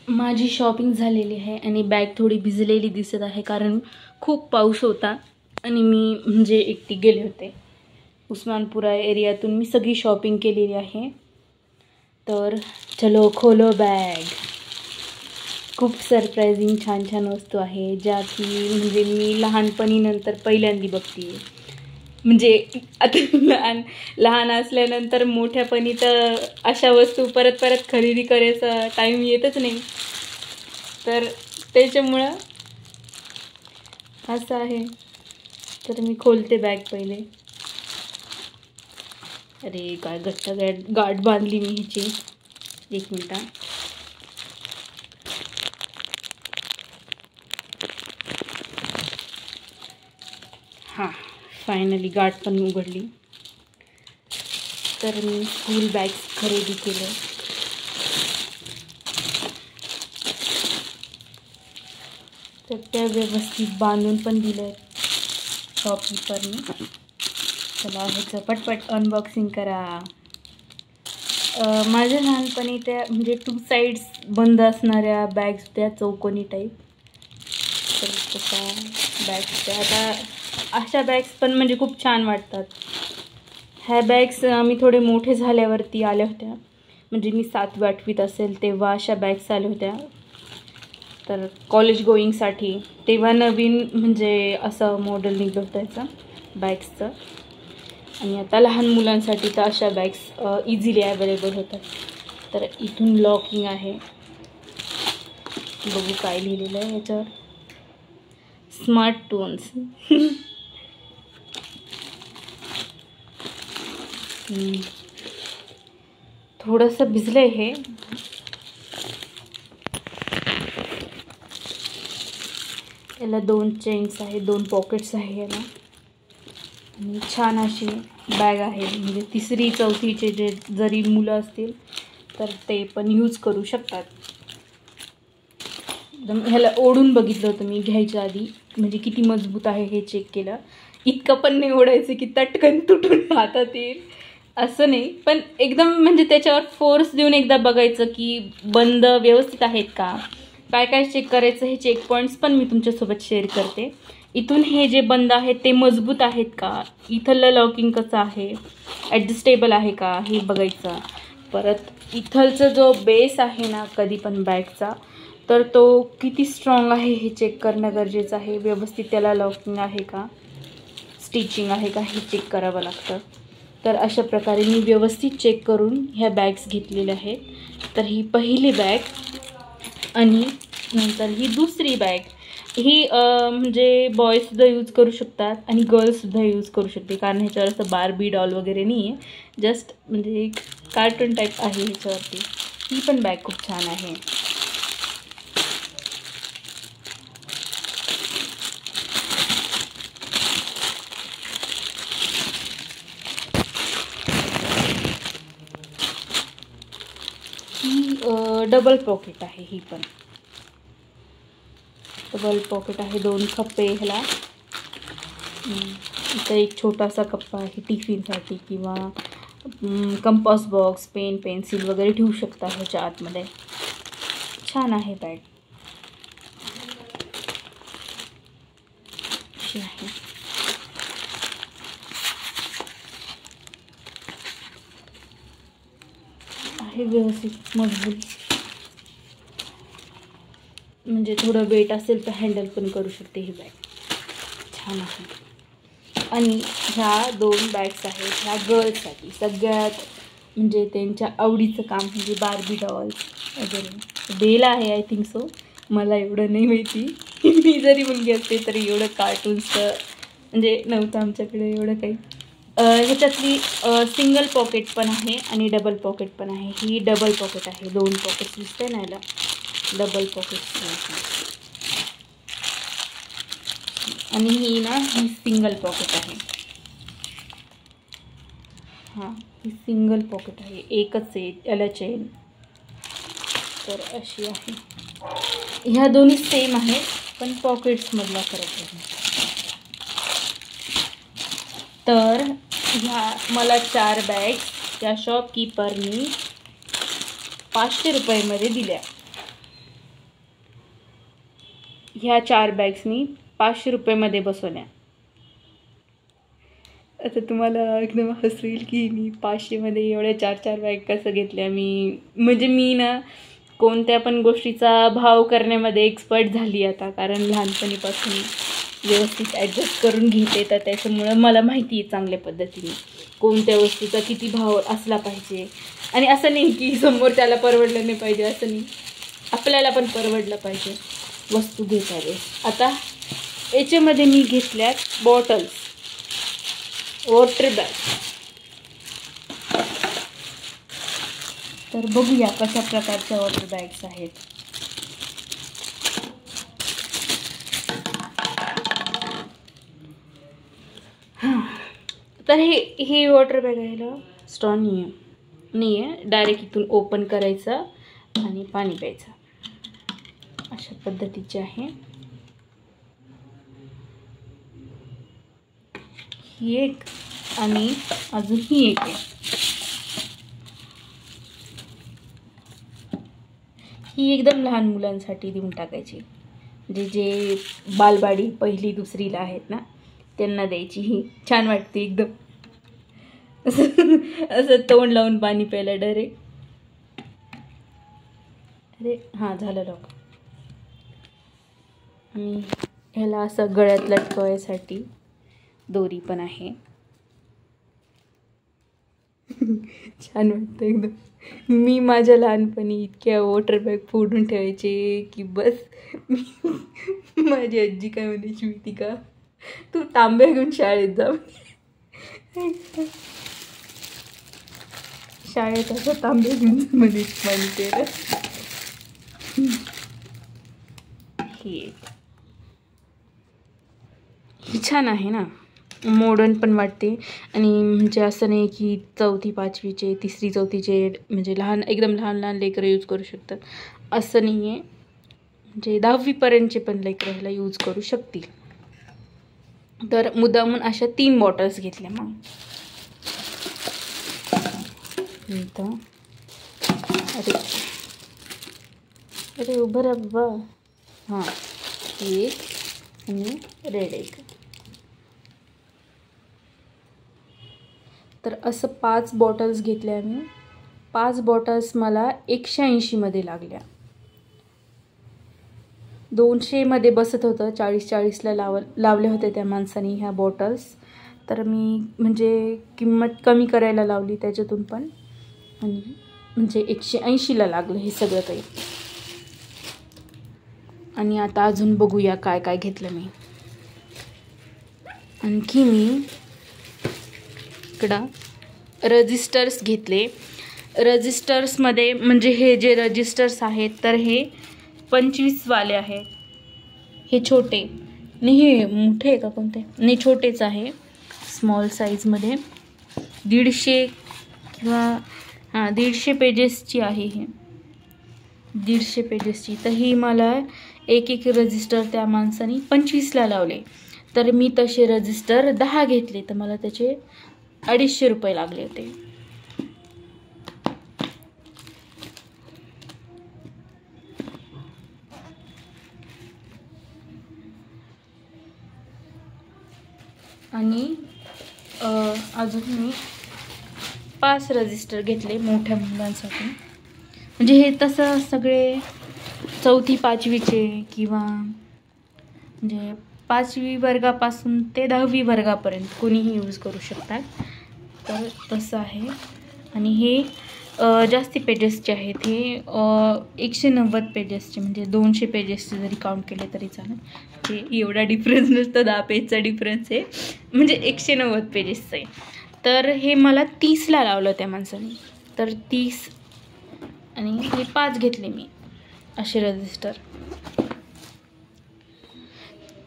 माझी शॉपिंग झालेली आहे आणि बॅग थोडी भिजलेली दिसत आहे कारण खूप पाऊस होता आणि मी म्हणजे एकटी गेले होते. उस्मानपुरा एरियातून मी सगळी शॉपिंग केलेली आहे. तर चलो खोलो बॅग. खूप सरप्रायझिंग छान छान वस्तू आहे ज्या की म्हणजे मी लहानपणी नंतर पहिल्यांदा बघते. म्हणजे आता लहान असल्यानंतर मोठ्यापणी तर अशा वस्तू परत परत खरेदी करायचा टाईम येतच नाही. तर त्याच्यामुळं असं आहे. तर मी खोलते बॅग पहिले. अरे काय घट्ट गाठ बांधली मी ह्याची. एक मिनिट. हां, फायनली गाठ पण उघडली. तर मी स्कूल बॅग्स खरेदी केलं. तर त्या व्यवस्थित बांधून पण दिलं शॉपकीपरने. चला ह्याचं पटपट अनबॉक्सिंग करा. माझ्या लहानपणी त्या म्हणजे 2 साईड्स बंद असणाऱ्या बॅग्स त्या चौकोनी टाईप. तर तशा बॅग्स त्या आता अशा बॅग्स पण म्हणजे खूप छान वाटतात. ह्या बॅग्स मी थोडे मोठे झाल्यावरती आल्या होत्या. म्हणजे मी 7वी 8वीत असेल तेव्हा अशा बॅग्स आल्या होत्या. तर कॉलेज गोईंगसाठी तेव्हा नवीन म्हणजे असं मॉडेल निघलं होतं याचं बॅग्सचं. आणि आता लहान मुलांसाठी तर अशा बॅग्स इझिली अवेलेबल होतात. तर इथून लॉकिंग आहे. बघू काय लिहिलेलं आहे याच्यावर. Smart tones. थोडंसं भिजलंय हे. याला 2 चेन्स आहे, 2 पॉकेट्स आहे याला. आणि छान अशी बॅग आहे. म्हणजे 3री 4थीचे जे जरी मुलं असतील तर ते पण यूज करू शकतात. एकदम ह्याला ओढून बघितलं होतं मी घ्यायच्या आधी. म्हणजे किती मजबूत आहे हे चेक केलं. इतकं पण नाही ओढायचं की तटकन तुटून हातात येईल असं नाही. पण एकदम म्हणजे त्याच्यावर फोर्स देऊन एकदा बघायचं की बंद व्यवस्थित आहेत का. काय काय चेक करायचं हे चेक पॉईंट्स पण मी तुमच्यासोबत शेअर करते. इथून हे जे बंद आहेत ते मजबूत आहेत का. इथलं लॉकिंग कसं आहे, ॲडजस्टेबल आहे का हे बघायचं. परत इथलचा जो बेस आहे ना कधी पण बॅगचा तर तो किती स्ट्रॉंग आहे हे चेक करणं गरजेचं आहे. व्यवस्थित त्याला लॉकिंग आहे का, स्टिचिंग आहे का हे चेक करावं लागतं. तर अशा प्रकारे मी व्यवस्थित चेक करून ह्या बॅग्स घेतलेल्या आहेत. तर ही पहिली बॅग आणि नंतर ही दुसरी बॅग. ही म्हणजे बॉयजसुद्धा यूज करू शकतात आणि गर्ल्ससुद्धा यूज करू शकते. कारण ह्याच्यावर असं बार्बी डॉल वगैरे नाही आहे. जस्ट म्हणजे एक कार्टून टाईप आहे ह्याच्यावरती. ही पण बॅग खूप छान आहे. ही डबल पॉकेट आहे. ही पण डबल पॉकेट आहे. 2 खप्पे ह्याला. इथं एक छोटासा कप्पा आहे टिफिनसाठी किंवा कंपास बॉक्स, पेन, पेन्सिल वगैरे ठेवू शकता ह्याच्या आतमध्ये. छान आहे बॅग. अशी आहे व्यवस्थित मजबूत. म्हणजे थोडं वेट असेल तर हँडल पण करू शकते ही बॅग. छान आहे. आणि ह्या 2 बॅग्स आहेत ह्या गर्ल्ससाठी. सगळ्यात म्हणजे त्यांच्या आवडीचं काम म्हणजे बार्बी डॉल्स वगैरे. बेल आहे आय थिंक सो. मला एवढं नाही माहिती. मी जरी मुलगी असते तरी एवढं कार्टून्सचं म्हणजे नव्हतं आमच्याकडे एवढं काही. ह्याच्यातली सिंगल पॉकेट पण आहे आणि डबल पॉकेट पण आहे. ही डबल पॉकेट आहे. 2 पॉकेट्स दिसते ना याला. डबल पॉकेट्स आहे. आणि ही ना ही सिंगल पॉकेट आहे. हां, ही सिंगल पॉकेट आहे. एकच आहे याला चेन. तर अशी आहे. ह्या दोन्ही सेम आहेत पण पॉकेट्समधला फरक आहे. तर ह्या मला 4 बॅग्स त्या शॉपकीपरनी 500 रुपयामध्ये दिल्या. ह्या 4 बॅग्स मी 500 रुपयेमध्ये बसवल्या. आता तुम्हाला एकदम हसू येईल की मी 500मध्ये एवढ्या 4 बॅग कसं घेतल्या. म्हणजे मी ना कोणत्या पण गोष्टीचा भाव करण्यामध्ये एक्सपर्ट झाली आता, कारण लहानपणीपासून व्यवस्थित ॲडजस्ट करून घेते. तर त्याच्यामुळं मला माहिती आहे चांगल्या पद्धतीने कोणत्या वस्तूचा किती भाव असला पाहिजे. आणि असं नाही की समोर त्याला परवडलं नाही पाहिजे, असं नाही, आपल्याला पण परवडलं पाहिजे वस्तू घेता वेळेस. आता याच्यामध्ये मी घेतल्यात बॉटल्स, वॉटर बॅग. तर बघूया कशा प्रकारच्या वॉटर बॅग्स आहेत. हां, तर हे वॉटर बॅग आहे ना, स्ट्रॉ नाही आहे, डायरेक्ट इथून ओपन करायचं आणि पाणी प्यायचं, अशा पद्धतीचे आहे. ही एक आणि अजून ही एक आहे. ही एकदम लहान मुलांसाठी देऊन टाकायची, जे बालवाडी 1ली 2रीला आहेत ना त्यांना द्यायची. ही छान वाटते एकदम, असं तोंड लावून पाणी प्यायला डायरेक्ट. अरे हां, झालं लोक. आणि ह्याला असं गळ्यात लटकवायसाठी दोरी पण आहे. छान वाटतं एकदम. मी माझ्या लहानपणी इतक्या वॉटर बॅग फोडून ठेवायचे की बस. माझी आजी काय म्हणायची माहिती का, तू तांब्या घेऊन शाळेत जा. शाळेत असं तांब्या घेऊन म्हणायची पाणी प्यायला. ही छान आहे ना, मॉडर्न पण वाटते. आणि म्हणजे असं नाही की 4थी 5वीचे 3री 4थीचे म्हणजे एकदम लहान लेकरं यूज करू शकतात, असं नाही आहे. म्हणजे 10वीपर्यंतचे पण लेकरं ह्याला यूज करू शकतील. तर मुद्दामून अशा 3 बॉटल्स घेतल्या. मग इथं अरे उभं रा बाबा. हां, एक आणि रेड एक. तर असं 5 बॉटल्स घेतल्या मी. 5 बॉटल्स मला 180मध्ये लागल्या. 200मध्ये बसत होतं, 40-40ला लावल्या होत्या त्या माणसाने ह्या बॉटल्स. तर मी म्हणजे किंमत कमी करायला लावली त्याच्यातून पण, आणि म्हणजे 180ला लागलं हे सगळं काही. आणि आता अजून बघूया काय काय घेतलं मी. आणखी मी इकडं रजिस्टर्स घेतले. रजिस्टर्समध्ये म्हणजे हे जे रजिस्टर्स आहेत तर हे 25वाले आहेत. हे छोटे नाही, हे मोठे आहे का कोणते, नाही छोटेच आहे, स्मॉल साईजमध्ये. 150 किंवा 150 पेजेसची आहे. हे 150 पेजेसची. तर ही मला एक रजिस्टर त्या माणसाने 25ला लावले. तर मी तसे रजिस्टर 10 घेतले, तर मला त्याचे 250 रुपये लागले होते. आणि अजून मी 5 रजिस्टर घेतले मोठ्या मुलांसाठी. म्हणजे हे तसं सगळे 4थी 5वीचे किंवा म्हणजे 5वी वर्गापासून ते 10वी वर्गापर्यंत कोणीही यूज करू शकतात. तर तसं आहे. आणि हे जास्ती पेजेसचे आहेत. हे 190 पेजेसचे, म्हणजे 200 पेजेसचे जरी काउंट केले तरी चालेल. हे एवढा डिफरन्स नसतं, 10 पेजचा डिफरन्स आहे, म्हणजे 190 पेजेसचं आहे. तर हे मला 30ला लावलं त्या माणसाने. तर 30 आणि हे 5 घेतले मी असे रजिस्टर.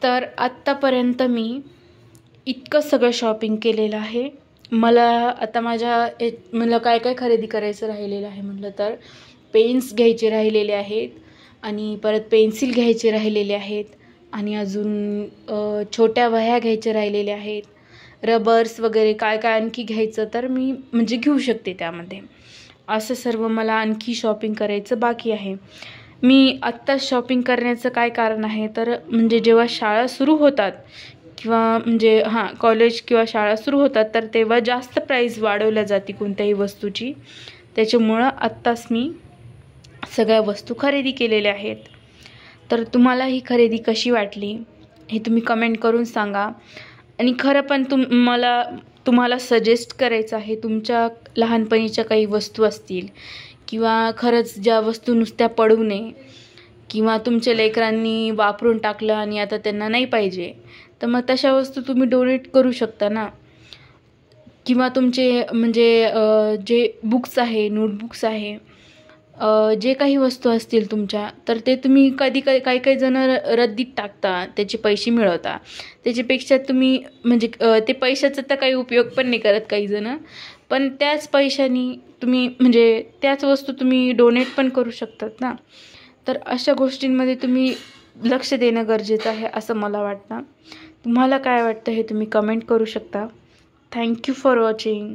तर आत्तापर्यंत मी इतकं सगळं शॉपिंग केलेलं आहे. आता मला काय काय खरेदी करायचं राहिलेलं आहे म्हटलं तर पेन्स घ्यायचे राहिलेले आहेत, आणि परत पेन्सिल घ्यायचे राहिलेले आहेत, आणि अजून छोट्या वह्या घ्यायच्या राहिलेल्या आहेत, रबर्स वगैरे काय काय आणखी घ्यायचं तर मी म्हणजे घेऊ शकते त्यामध्ये. असं सर्व मला आणखी शॉपिंग करायचं बाकी आहे. मी आत्ताच शॉपिंग करण्याचं काय कारण आहे तर म्हणजे जेव्हा शाळा सुरू होतात किंवा म्हणजे कॉलेज किंवा शाळा सुरू होतात तर तेव्हा जास्त प्राईस वाढवल्या जाते कोणत्याही वस्तूची. त्याच्यामुळं आत्ताच मी सगळ्या वस्तू खरेदी केलेल्या आहेत. तर तुम्हाला ही खरेदी कशी वाटली हे तुम्ही कमेंट करून सांगा. आणि खरं पण तुम्हाला सजेस्ट करायचं आहे, तुमच्या लहानपणीच्या काही वस्तू असतील किंवा खरंच ज्या वस्तू नुसत्या पडू नये किंवा तुमच्या लेकरांनी वापरून टाकलं आणि आता त्यांना नाही पाहिजे, तर मग तशा वस्तू तुम्ही डोनेट करू शकता ना. किंवा तुमचे म्हणजे जे बुक्स आहे, नोटबुक्स आहे, जे काही वस्तू असतील तुमच्या, तर ते तुम्ही काही जण रद्दीत टाकता, त्याचे पैसे मिळवता. त्याच्यापेक्षा तुम्ही म्हणजे ते पैशाचा तर काही उपयोग पण नाही करत काही जण, पण त्याच पैशानी तुम्ही म्हणजे त्याच वस्तू तुम्ही डोनेट पण करू शकतात ना. तर अशा गोष्टींमध्ये तुम्ही लक्ष देणं गरजेचं आहे असं मला वाटतं. तुम्हाला काय वाटतं हे तुम्ही कमेंट करू शकता. Thank you for watching.